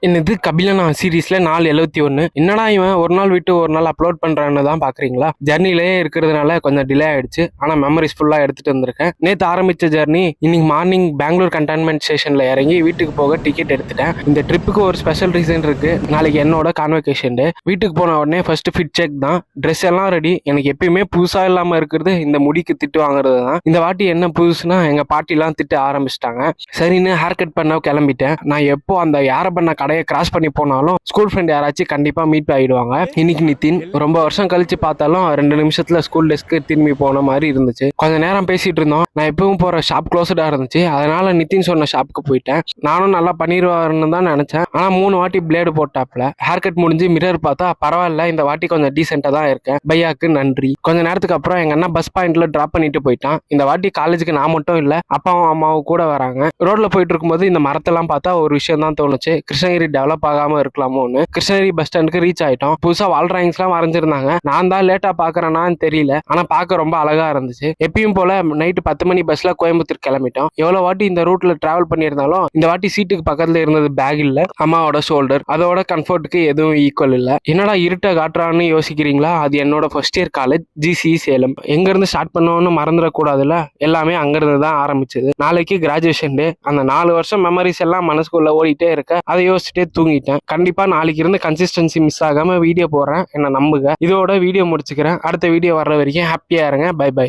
என்னது கபிலனா சீரீஸ்ல 471. என்னடா இவன் ஒரு நாள் விட்டு ஒரு நாள் அப்லோட் பண்றான்னு தான் பாக்குறீங்களா? ஜர்னிலேயே இருக்கிறதுனால கொஞ்சம் டிலே ஆயிடுச்சு. ஆனா மெமரிஸ் ஃபுல்லா எடுத்துட்டு வந்திருக்கேன். நேத்து ஆரம்பிச்ச ஜர்னி இன்னைக்கு மார்னிங் பெங்களூர் கண்டோன்மெண்ட் ஸ்டேஷன்ல இறங்கி வீட்டுக்கு போக டிக்கெட் எடுத்துட்டேன். இந்த ட்ரிப்புக்கு ஒரு ஸ்பெஷல் ரீசன் இருக்கு. நாளைக்கு என்னோட கான்வெகேஷன் டே. வீட்டுக்கு போன உடனே ஃபர்ஸ்ட் ஃபிட் செக் தான். ட்ரெஸ் எல்லாம் ரெடி. எனக்கு எப்பயுமே புதுசா இல்லாம இருக்கிறது இந்த முடிக்கு திட்டு வாங்குறது தான். இந்த வாட்டி என்ன புதுசுனா எங்க பாட்டி எல்லாம் திட்ட ஆரம்பிச்சிட்டாங்க. சரின்னு ஹேர் கட் பண்ண கிளம்பிட்டேன். நான் எப்போ அந்த யார பண்ண கடையை கிராஸ் பண்ணி போனாலும் ஸ்கூல் ஃப்ரெண்ட் யாராச்சும் கண்டிப்பா மீட் ஆயிடுவாங்க. இன்னைக்கு நிதின் ரொம்ப வருஷம் கழிச்சு பார்த்தாலும் 2 நிமிஷத்துல ஸ்கூல் டெஸ்க்கு திரும்பி போன மாதிரி இருந்துச்சு. கொஞ்ச நேரம் பேசிட்டு இருந்தோம். நான் எப்பவும் போற ஷாப் க்ளோஸ்டா இருந்துச்சு. அதனால நிதின் சொன்ன ஷாப்புக்கு போயிட்டேன். நானும் நல்லா பண்ணிடுவாருன்னு தான் நினைச்சேன். ஆனா 3 வாட்டி பிளேடு போட்டாப்ல. ஹேர் கட் முடிஞ்சு மிரர் பார்த்தா பரவாயில்ல, இந்த வாட்டி கொஞ்சம் டீசெண்டா தான் இருக்கேன். பையாக்கு நன்றி. கொஞ்ச நேரத்துக்கு அப்புறம் எங்க அண்ணா பஸ் பாயிண்ட்ல டிராப் பண்ணிட்டு போயிட்டான். இந்த வாட்டி காலேஜுக்கு நான் மட்டும் இல்ல, அப்பாவும் அம்மாவும் கூட வராங்க. ரோட்ல போயிட்டு இருக்கும்போது இந்த மரத்தெல்லாம் பார்த்தா ஒரு விஷயம் தான் தோணுச்சு. கிருஷ்ணகிரி டெவலப் ஆகாம இருக்கலாமோன்னு. கிருஷ்ணகிரி பஸ் ஸ்டாண்டுக்கு ரீச் ஆயிட்டோம். புதுசா வால் டிராயிங்ஸ் எல்லாம் வரைஞ்சிருந்தாங்க. நான் தான் லேட்டா பாக்குறேனான்னு தெரியல, ஆனா பார்க்க ரொம்ப அழகா இருந்துச்சு. எப்பயும் போல நைட்டு 10 மணி பஸ்ல கோயம்புத்தூர் கிளம்பிட்டோம். எவ்வளவு வாட்டி இந்த ரூட்ல டிராவல் பண்ணியிருந்தாலும் இந்த வாட்டி சீட்டுக்கு பக்கத்துல இருந்தது பேக் இல்ல, அம்மாவோட ஷோல்டர். அதோட கம்ஃபர்ட்டுக்கு எதுவும் ஈக்குவல் இல்ல. என்னடா இருட்ட காட்டுறான்னு யோசிக்கிறீங்களா? அது என்னோட first year college GC Salem. எங்க இருந்து ஸ்டார்ட் பண்ணோம்னு மறந்துடக்கூடாதுல்ல. எல்லாமே அங்கிருந்து தான் ஆரம்பிச்சது. நாளைக்கு கிராஜுவேஷன் டே. அந்த 4 வருஷம் மெமரிஸ் எல்லாம் மனசுக்குள்ள ஓடிட்டே இருக்க அதை யோசிச்சுட்டே தூங்கிட்டேன். கண்டிப்பா நாளைக்கு இருந்து கன்சிஸ்டன்சி மிஸ் ஆகாம வீடியோ போடுறேன், என்ன நம்புங்க. இதோட வீடியோ முடிச்சுக்கிறேன். அடுத்த வீடியோ வர்ற வரைக்கும் ஹாப்பியா இருங்க. Bye by.